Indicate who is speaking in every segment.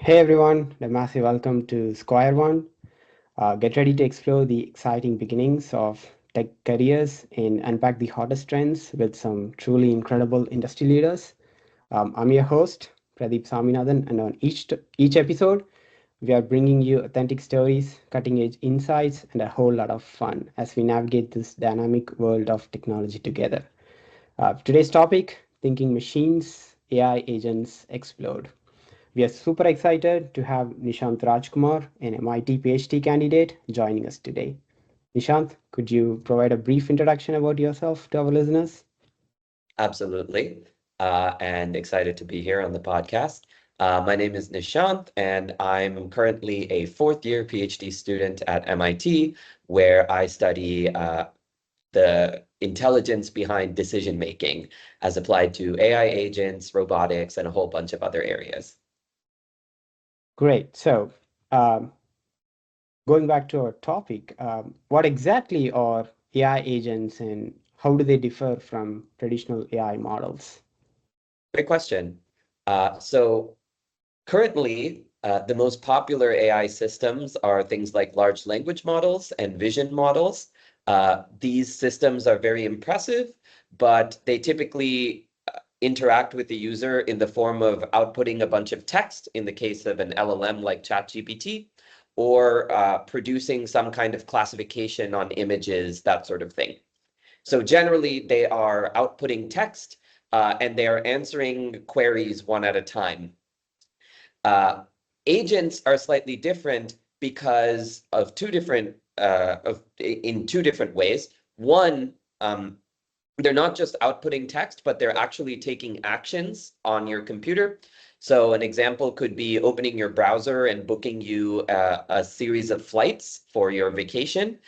Speaker 1: Hey everyone, a massive welcome to Square One. Get ready to explore the exciting beginnings of tech careers and unpack the hottest trends with some truly incredible industry leaders. I'm your host, Pradeep Saminathan, and on each episode, we are bringing you authentic stories, cutting edge insights, and a whole lot of fun as we navigate this dynamic world of technology together. Today's topic: thinking machines, AI agents explode. We are super excited to have Nishanth Rajkumar, an MIT PhD candidate, joining us today. Nishanth, could you provide a brief introduction about yourself to our listeners?
Speaker 2: Absolutely. And excited to be here on the podcast. My name is Nishanth, and I'm currently a fourth year PhD student at MIT, where I study the intelligence behind decision making as applied to AI agents, robotics, and a whole bunch of other areas.
Speaker 1: Great. So, um, going back to our topic, what exactly are AI agents and how do they differ from traditional AI models?
Speaker 2: Great question. So currently, the most popular AI systems are things like large language models and vision models. These systems are very impressive, but they typically interact with the user in the form of outputting a bunch of text in the case of an LLM like ChatGPT, or producing some kind of classification on images, that sort of thing. So generally, they are outputting text and they are answering queries one at a time. Uh, Agents are slightly different because of in two different ways. One, they're not just outputting text, but they're actually taking actions on your computer. So an example could be opening your browser and booking you a series of flights for your vacation.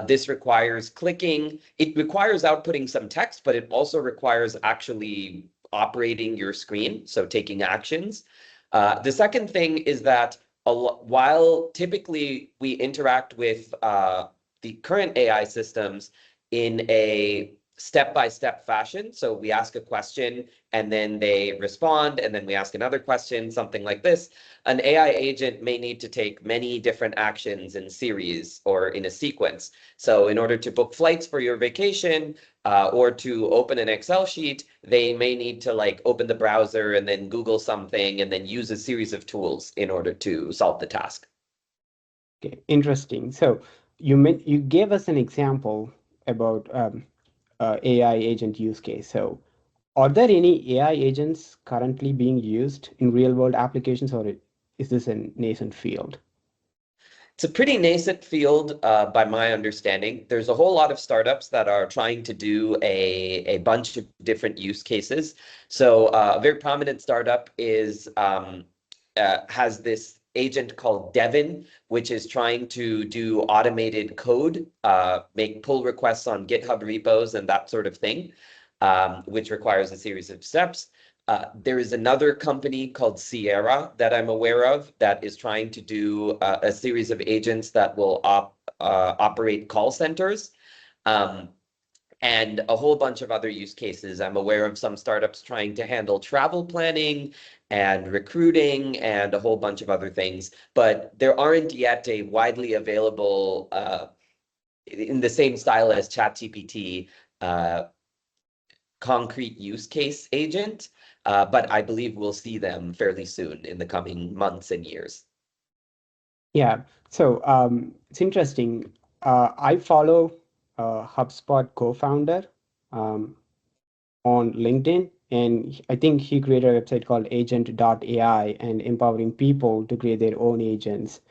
Speaker 2: This requires clicking. It requires outputting some text, but it also requires actually operating your screen, so taking actions. The second thing is that while typically we interact with the current AI systems in a step-by-step fashion. So we ask a question and then they respond, and then we ask another question, something like this. An AI agent may need to take many different actions in series or in a sequence. So in order to book flights for your vacation or to open an Excel sheet, they may need to like open the browser and then Google something and then use a series of tools in order to solve the task.
Speaker 1: Okay, interesting. So, you gave us an example about AI agent use case. So, are there any AI agents currently being used in real world applications, or is this a nascent field?
Speaker 2: It's a pretty nascent field, by my understanding. There's a whole lot of startups that are trying to do a bunch of different use cases. So a very prominent startup has this agent called Devin, which is trying to do automated code, make pull requests on GitHub repos and that sort of thing, which requires a series of steps. There is another company called Sierra that I'm aware of that is trying to do a series of agents that will operate call centers. Um, and a whole bunch of other use cases. I'm aware of some startups trying to handle travel planning and recruiting and a whole bunch of other things, but there aren't yet a widely available, in the same style as ChatGPT, uh, concrete use case agent, but I believe we'll see them fairly soon in the coming months and years.
Speaker 1: Yeah, so it's interesting. I follow HubSpot co-founder um, on LinkedIn, and I think he created a website called agent.ai and empowering people to create their own agents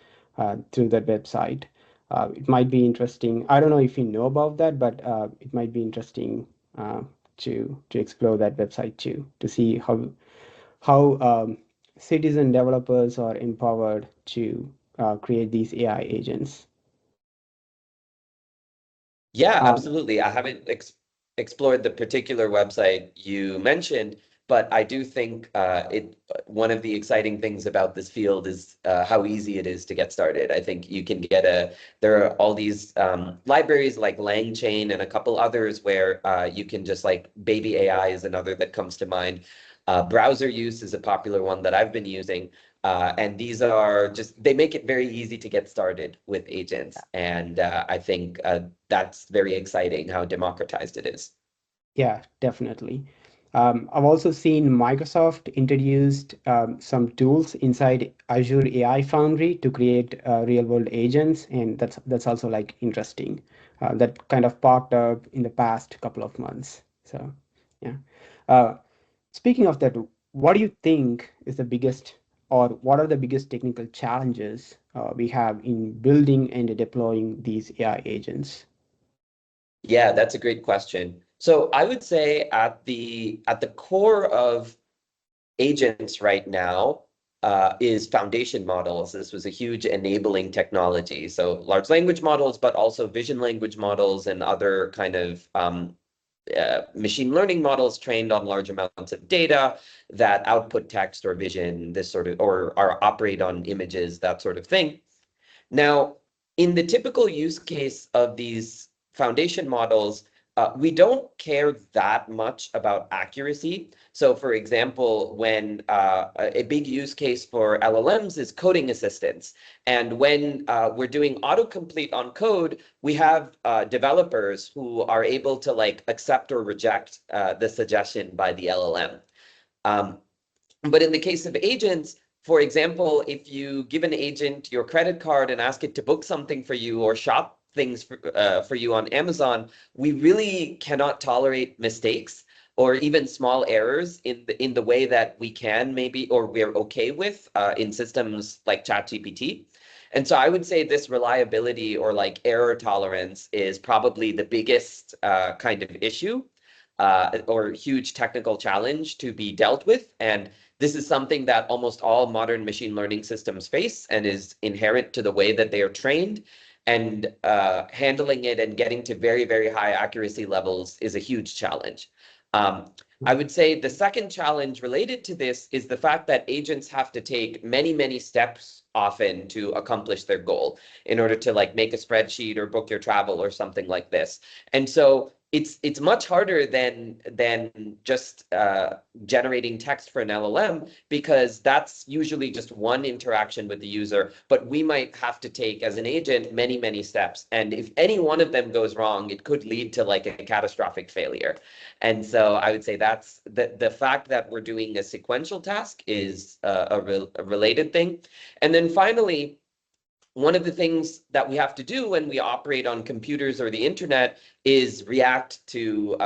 Speaker 1: through that website. It might be interesting. I don't know if you know about that, but it might be interesting to explore that website too, to see how citizen developers are empowered to create these AI agents.
Speaker 2: Yeah,
Speaker 1: Um,
Speaker 2: absolutely. I haven't explored the particular website you mentioned, but I do think one of the exciting things about this field is how easy it is to get started. I think you can get there are all these libraries like LangChain and a couple others where you can just like Baby AI is another that comes to mind. Browser use is a popular one that I've been using. And these are just, they make it very easy to get started with agents. And I think that's very exciting how democratized it is.
Speaker 1: Yeah, definitely. I've also seen Microsoft introduced some tools inside Azure AI Foundry to create real-world agents, and that's also like interesting. That kind of popped up in the past couple of months. So, yeah. Uh, Speaking of that, what do you think is the biggest, or what are the biggest technical challenges we have in building and deploying these AI agents?
Speaker 2: Yeah, that's a great question. So I would say at the core of agents right now is foundation models. This was a huge enabling technology. So large language models, but also vision language models and other kind of machine learning models trained on large amounts of data that output text or vision, this sort of, or are operate on images, that sort of thing. Now, in the typical use case of these foundation models, we don't care that much about accuracy. So, for example, when a big use case for LLMs is coding assistance, and when we're doing autocomplete on code, we have developers who are able to like accept or reject the suggestion by the LLM. Um, but in the case of agents, for example, if you give an agent your credit card and ask it to book something for you or shop things for you on Amazon, we really cannot tolerate mistakes or even small errors in the way that we can maybe or we're okay with in systems like ChatGPT. And so I would say this reliability or like error tolerance is probably the biggest kind of issue or huge technical challenge to be dealt with. And this is something that almost all modern machine learning systems face and is inherent to the way that they are trained. And handling it and getting to very, very high accuracy levels is a huge challenge. I would say the second challenge related to this is the fact that agents have to take many, many steps often to accomplish their goal in order to like make a spreadsheet or book your travel or something like this. And so it's much harder than just generating text for an LLM because that's usually just one interaction with the user, but we might have to take as an agent many, many steps. And if any one of them goes wrong, it could lead to like a catastrophic failure. And so I would say that's the fact that we're doing a sequential task is a related thing. And then finally, one of the things that we have to do when we operate on computers or the internet is react to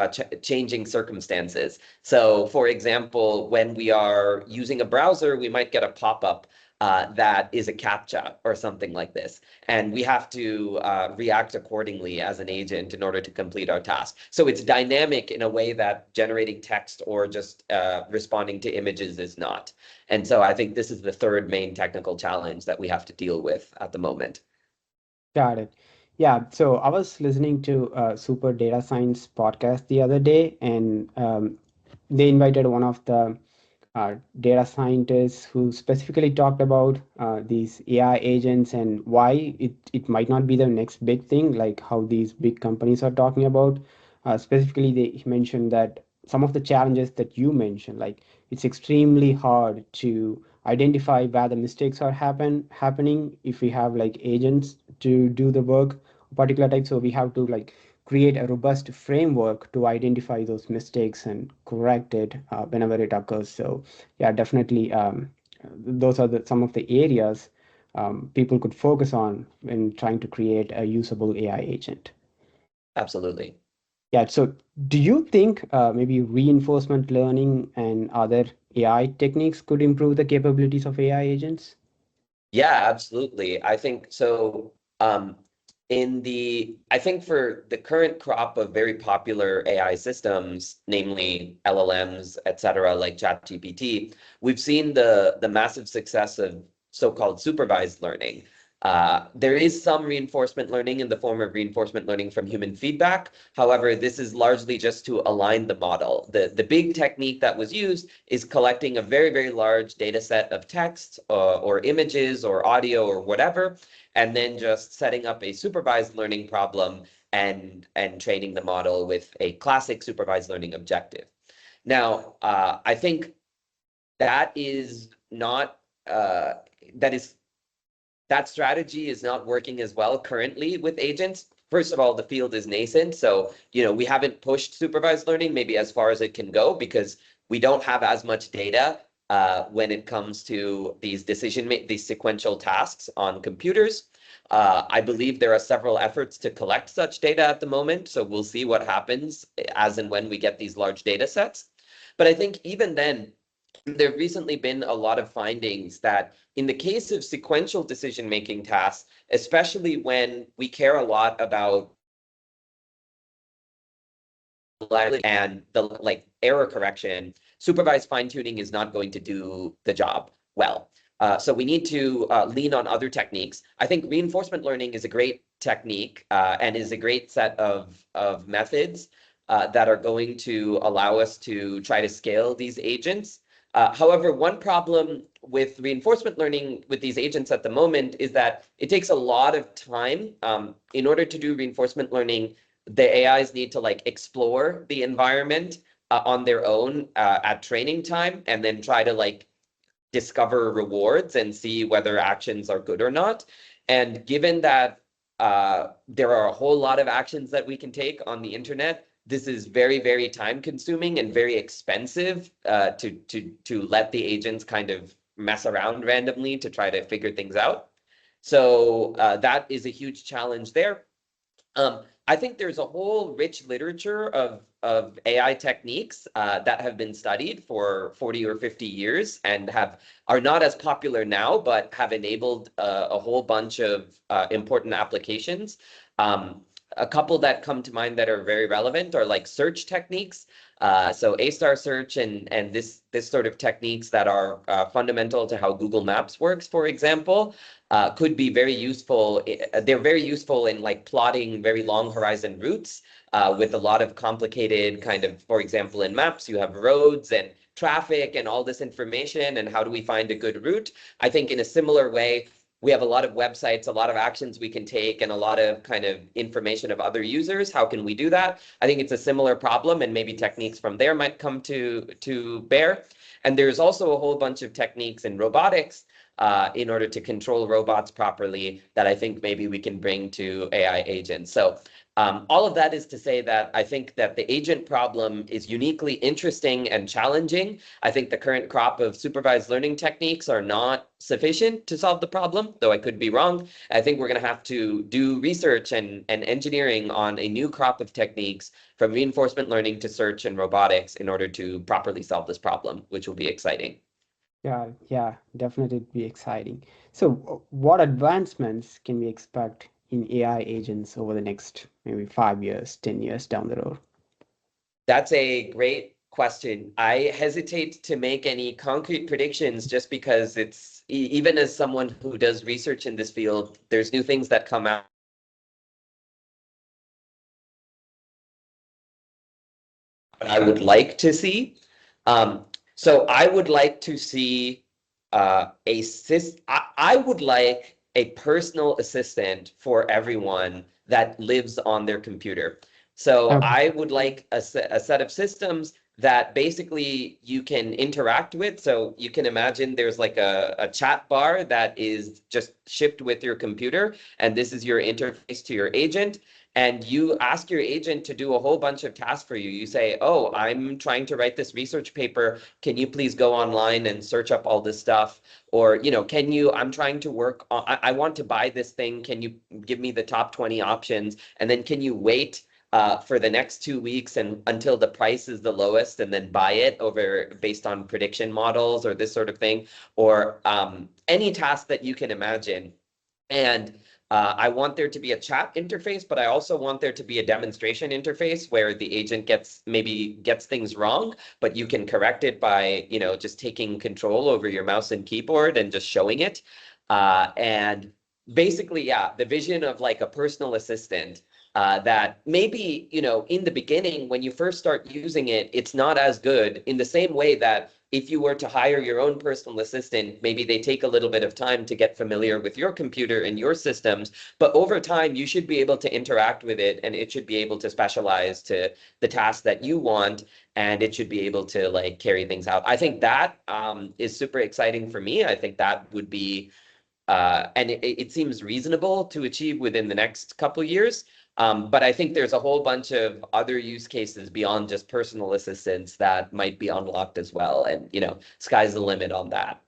Speaker 2: changing circumstances. So, for example, when we are using a browser, we might get a pop-up that is a CAPTCHA or something like this. And we have to react accordingly as an agent in order to complete our task. So it's dynamic in a way that generating text or just responding to images is not. And so I think this is the third main technical challenge that we have to deal with at the moment.
Speaker 1: Got it. Yeah, so I was listening to a Super Data Science podcast the other day, and they invited one of the data scientists who specifically talked about these AI agents and why it might not be the next big thing, like how these big companies are talking about. Specifically, they mentioned that some of the challenges that you mentioned, like it's extremely hard to identify where the mistakes are happening if we have like agents to do the work particular type. So we have to like create a robust framework to identify those mistakes and correct it whenever it occurs. So yeah, definitely those are some of the areas people could focus on when trying to create a usable AI agent.
Speaker 2: Absolutely.
Speaker 1: Yeah, so do you think maybe reinforcement learning and other AI techniques could improve the capabilities of AI agents?
Speaker 2: Yeah, absolutely. I think so. I think for the current crop of very popular AI systems, namely LLMs, et cetera, like ChatGPT, we've seen the massive success of so-called supervised learning. There is some reinforcement learning in the form of reinforcement learning from human feedback. However, this is largely just to align the model. The big technique that was used is collecting a very, very large data set of text or images or audio or whatever, and then just setting up a supervised learning problem and training the model with a classic supervised learning objective. Now, I think that is not that is that strategy is not working as well currently with agents. First of all, the field is nascent, so we haven't pushed supervised learning maybe as far as it can go because we don't have as much data when it comes to these these sequential tasks on computers. I believe there are several efforts to collect such data at the moment, so we'll see what happens as and when we get these large data sets. But I think even then, there have recently been a lot of findings that in the case of sequential decision-making tasks, especially when we care a lot about and the error correction, supervised fine-tuning is not going to do the job well. So we need to lean on other techniques. I think reinforcement learning is a great technique and is a great set of methods that are going to allow us to try to scale these agents. However, one problem with reinforcement learning with these agents at the moment is that it takes a lot of time. In order to do reinforcement learning, the AIs need to explore the environment on their own at training time and then try to discover rewards and see whether actions are good or not. And given that there are a whole lot of actions that we can take on the internet, this is very, very time consuming and very expensive to let the agents kind of mess around randomly to try to figure things out. So that is a huge challenge there. I think there's a whole rich literature of AI techniques that have been studied for 40 or 50 years and are not as popular now, but have enabled a whole bunch of important applications. A couple that come to mind that are very relevant are search techniques. So A-star search and this sort of techniques that are fundamental to how Google Maps works, for example, could be very useful. They're very useful in plotting very long horizon routes with a lot of complicated for example, in maps, you have roads and traffic and all this information and how do we find a good route? I think in a similar way, we have a lot of websites, a lot of actions we can take, and a lot of information of other users. How can we do that? I think it's a similar problem, and maybe techniques from there might come to bear. And there's also a whole bunch of techniques in robotics in order to control robots properly that I think maybe we can bring to AI agents. So all of that is to say that I think that the agent problem is uniquely interesting and challenging. I think the current crop of supervised learning techniques are not sufficient to solve the problem, though I could be wrong. I think we're going to have to do research and engineering on a new crop of techniques from reinforcement learning to search and robotics in order to properly solve this problem, which will be exciting.
Speaker 1: Yeah, definitely it'd be exciting. So, what advancements can we expect in AI agents over the next maybe 5 years, 10 years down the road?
Speaker 2: That's a great question. I hesitate to make any concrete predictions just because even as someone who does research in this field, there's new things that come out. I would like to see. So I would like to see I would like a personal assistant for everyone that lives on their computer. So
Speaker 1: Okay.
Speaker 2: I would like a set of systems that basically you can interact with. So you can imagine there's a chat bar that is just shipped with your computer, and this is your interface to your agent. And you ask your agent to do a whole bunch of tasks for you. You say, oh, I'm trying to write this research paper. Can you please go online and search up all this stuff? Or, I'm trying to work on, I want to buy this thing. Can you give me the top 20 options? And then can you wait for the next 2 weeks and until the price is the lowest and then buy it based on prediction models or this sort of thing, or any task that you can imagine. And I want there to be a chat interface, but I also want there to be a demonstration interface where the agent maybe gets things wrong, but you can correct it by, just taking control over your mouse and keyboard and just showing it. And basically, yeah, the vision of a personal assistant that maybe, in the beginning, when you first start using it, it's not as good in the same way that if you were to hire your own personal assistant, maybe they take a little bit of time to get familiar with your computer and your systems, but over time, you should be able to interact with it and it should be able to specialize to the task that you want and it should be able to like carry things out. I think that is super exciting for me. I think that would be and it seems reasonable to achieve within the next couple of years. But I think there's a whole bunch of other use cases beyond just personal assistance that might be unlocked as well. And, sky's the limit on that.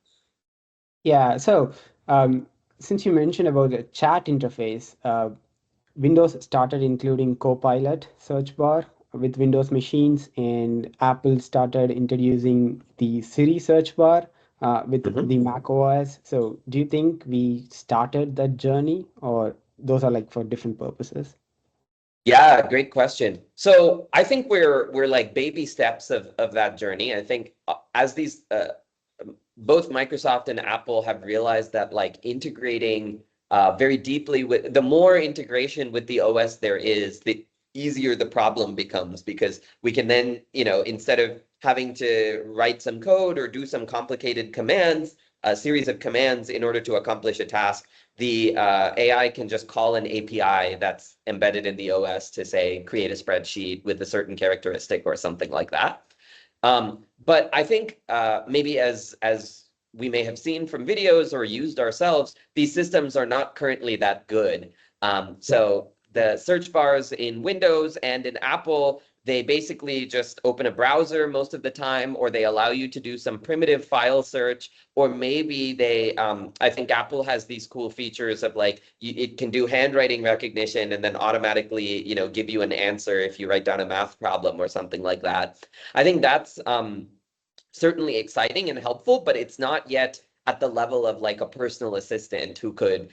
Speaker 1: Yeah, so um, since you mentioned about the chat interface, Windows started including Copilot search bar with Windows machines, and Apple started introducing the Siri search bar with
Speaker 2: Mhm.
Speaker 1: the Mac OS. So, do you think we started that journey, or those are like for different purposes?
Speaker 2: Yeah, great question. So I think we're like baby steps of that journey. I think as these both Microsoft and Apple have realized that like integrating very deeply with the more integration with the OS there is, the easier the problem becomes because we can then, instead of having to write some code or do some complicated commands, a series of commands in order to accomplish a task, the AI can just call an API that's embedded in the OS to say, create a spreadsheet with a certain characteristic or something like that. But I think maybe as we may have seen from videos or used ourselves, these systems are not currently that good.
Speaker 1: Yeah.
Speaker 2: So the search bars in Windows and in Apple, they basically just open a browser most of the time, or they allow you to do some primitive file search, or maybe I think Apple has these cool features of like, it can do handwriting recognition and then automatically, give you an answer if you write down a math problem or something like that. I think that's certainly exciting and helpful, but it's not yet at the level of like a personal assistant who could,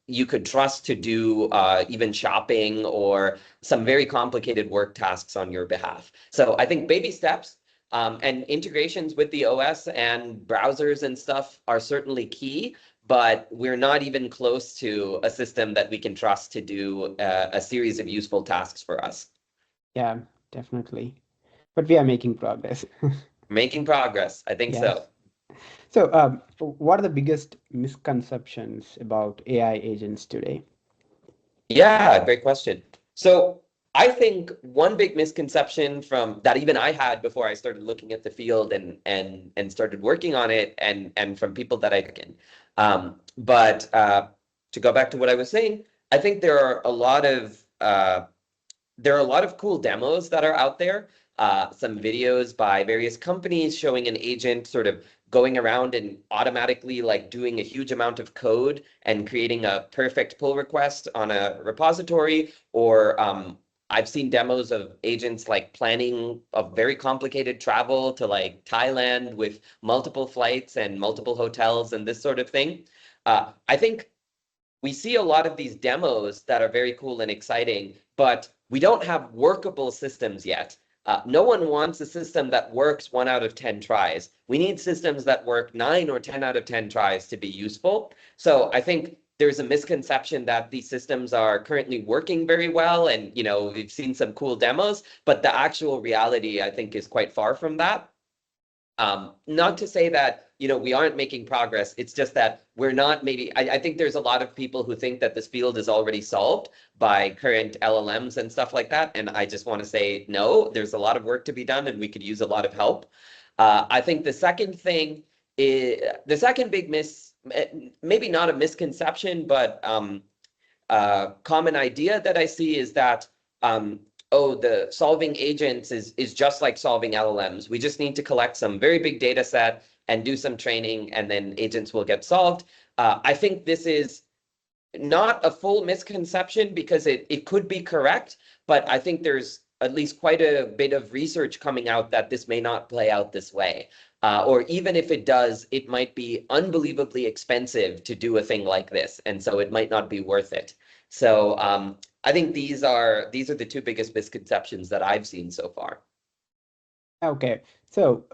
Speaker 2: you could trust to do even shopping or some very complicated work tasks on your behalf. So I think baby steps and integrations with the OS and browsers and stuff are certainly key, but we're not even close to a system that we can trust to do a series of useful tasks for us.
Speaker 1: Yeah, definitely. But we are making progress.
Speaker 2: Making progress, I think
Speaker 1: Yeah.
Speaker 2: so.
Speaker 1: So, what are the biggest misconceptions about AI agents today?
Speaker 2: Yeah, great question. So I think one big misconception from that even I had before I started looking at the field and started working on it and from people that I took in. But to go back to what I was saying, I think there are a lot of cool demos that are out there. Some videos by various companies showing an agent sort of going around and automatically like doing a huge amount of code and creating a perfect pull request on a repository. Or I've seen demos of agents like planning a very complicated travel to like Thailand with multiple flights and multiple hotels and this sort of thing. I think we see a lot of these demos that are very cool and exciting, but we don't have workable systems yet. No one wants a system that works 1 out of 10 tries. We need systems that work 9 or 10 out of 10 tries to be useful. So I think there's a misconception that these systems are currently working very well, and we've seen some cool demos, but the actual reality, I think, is quite far from that. Not to say that, we aren't making progress. It's just that we're not maybe, I think there's a lot of people who think that this field is already solved by current LLMs and stuff like that. And I just want to say, no, there's a lot of work to be done and we could use a lot of help. I think the second thing is the second big maybe not a misconception, but common idea that I see is that the solving agents is just like solving LLMs. We just need to collect some very big data set and do some training, and then agents will get solved. I think this is not a full misconception because it could be correct, but I think there's at least quite a bit of research coming out that this may not play out this way. Or even if it does, it might be unbelievably expensive to do a thing like this, and so it might not be worth it. So I think these are the two biggest misconceptions that I've seen so far.
Speaker 1: Okay, so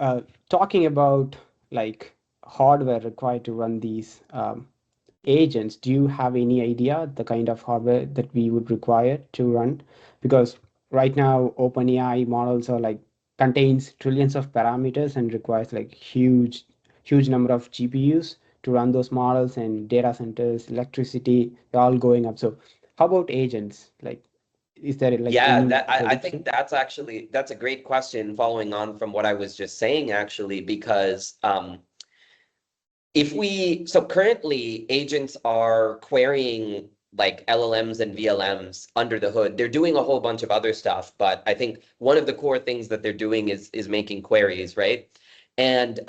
Speaker 1: talking about like hardware required to run these agents, do you have any idea the kind of hardware that we would require to run? Because right now, OpenAI models are like contains trillions of parameters and requires like huge number of GPUs to run those models, and data centers, electricity, they're all going up. So how about agents? Like, is there like
Speaker 2: Yeah,
Speaker 1: any
Speaker 2: that I think
Speaker 1: prediction?
Speaker 2: that's a great question following on from what I was just saying, actually, because if we so currently agents are querying like LLMs and VLMs under the hood. They're doing a whole bunch of other stuff, but I think one of the core things that they're doing is making queries, right? And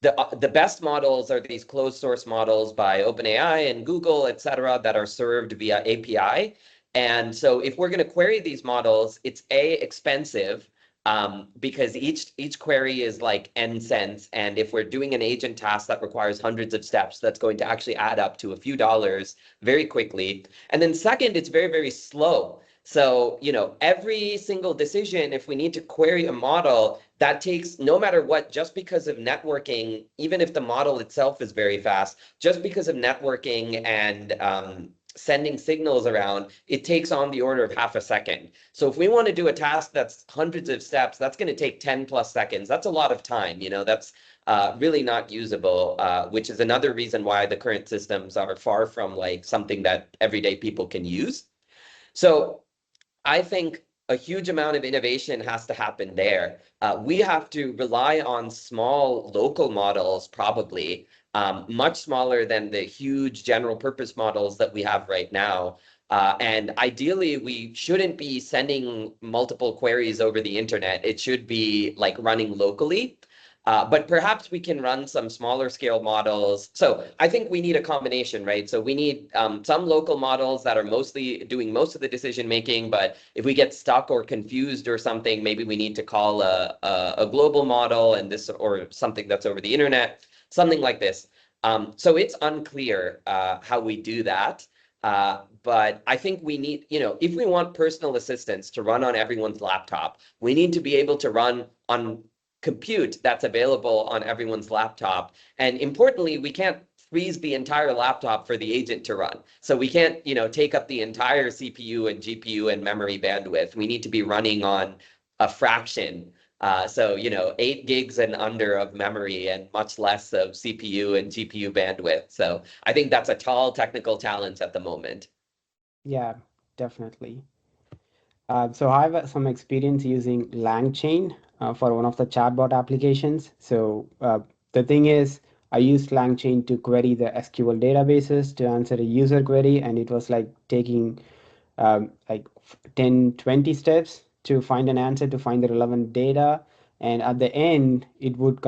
Speaker 2: the best models are these closed source models by OpenAI and Google, et cetera, that are served via API. And so if we're going to query these models, it's expensive because each query is like n cents. And if we're doing an agent task that requires hundreds of steps, that's going to actually add up to a few dollars very quickly. And then second, it's very, very slow. So, every single decision, if we need to query a model, that takes no matter what, just because of networking, even if the model itself is very fast, just because of networking and sending signals around, it takes on the order of half a second. So if we want to do a task that's hundreds of steps, that's going to take 10 plus seconds. That's a lot of time. That's really not usable, which is another reason why the current systems are far from like something that everyday people can use. So I think a huge amount of innovation has to happen there. We have to rely on small local models, probably much smaller than the huge general purpose models that we have right now. And ideally, we shouldn't be sending multiple queries over the internet. It should be like running locally. But perhaps we can run some smaller scale models. So I think we need a combination, right? So we need some local models that are mostly doing most of the decision making. But if we get stuck or confused or something, maybe we need to call a global model and this or something that's over the internet, something like this. So it's unclear how we do that. But I think we need, if we want personal assistants to run on everyone's laptop, we need to be able to run on compute that's available on everyone's laptop. And importantly, we can't freeze the entire laptop for the agent to run. So we can't, take up the entire CPU and GPU and memory bandwidth. We need to be running on a fraction. So, 8 gigs and under of memory and much less of CPU and GPU bandwidth. So I think that's a tall technical challenge at the moment.
Speaker 1: Yeah, definitely. So I have some experience using LangChain for one of the chatbot applications. So the thing is, I used LangChain to query the SQL databases to answer a user query, and it was like taking like 10, 20 steps to find an answer, to find the relevant data. And at the end, it would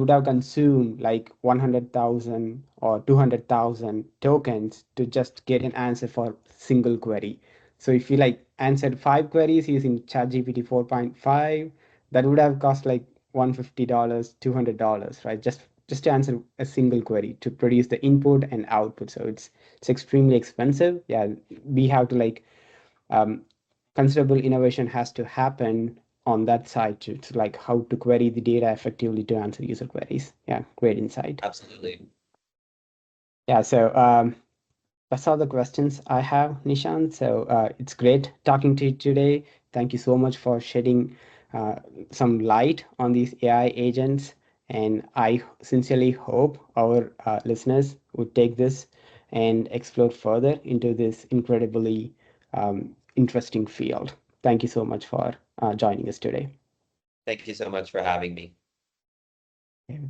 Speaker 1: have consumed like 100,000 or 200,000 tokens to just get an answer for single query. So if you like answered 5 queries using ChatGPT 4.5, that would have cost like $150, $200, right? Just to answer a single query to produce the input and output. So it's extremely expensive. Yeah, we have to like um, considerable innovation has to happen on that side to like how to query the data effectively to answer user queries. Yeah, great insight.
Speaker 2: Absolutely.
Speaker 1: Yeah, so that's all the questions I have, Nishant. So it's great talking to you today. Thank you so much for shedding some light on these AI agents. And I sincerely hope our listeners would take this and explore further into this incredibly interesting field. Thank you so much for joining us today.
Speaker 2: Thank you so much for having me.
Speaker 1: Okay.